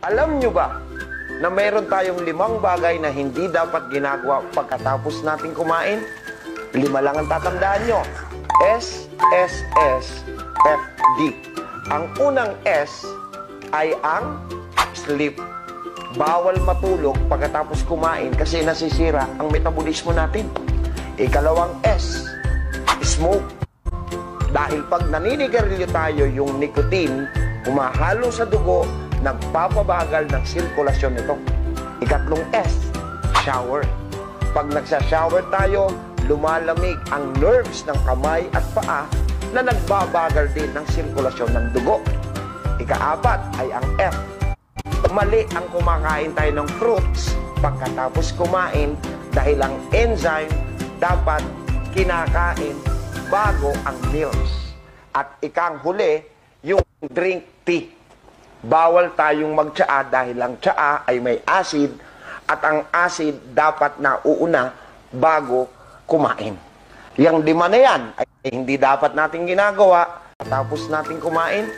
Alam nyo ba na mayroon tayong 5 bagay na hindi dapat ginagawa pagkatapos natin kumain? 5 lang ang tatandaan nyo. S, S, S, F, D. Ang unang S ay ang sleep. Bawal matulog pagkatapos kumain kasi nasisira ang metabolismo natin. Ikalawang S, smoke. Dahil pag naninigarilyo tayo, yung nicotine, humahalo sa dugo, nagpapabagal ng sirkulasyon nito. Ikatlong S, shower. Pag nagsa-shower tayo, lumalamig ang nerves ng kamay at paa na nagbabagal din ng sirkulasyon ng dugo. Ikaapat ay ang F. Mali ang kumakain tayo ng fruits pagkatapos kumain dahil ang enzyme dapat kinakain bago ang meals. At ikang huli, yung drink tea. Bawal tayong magtsaa dahil ang tsaa ay may acid at ang acid dapat nauuna bago kumain. Yang 5 na yan ay hindi dapat natin ginagawa tapos natin kumain.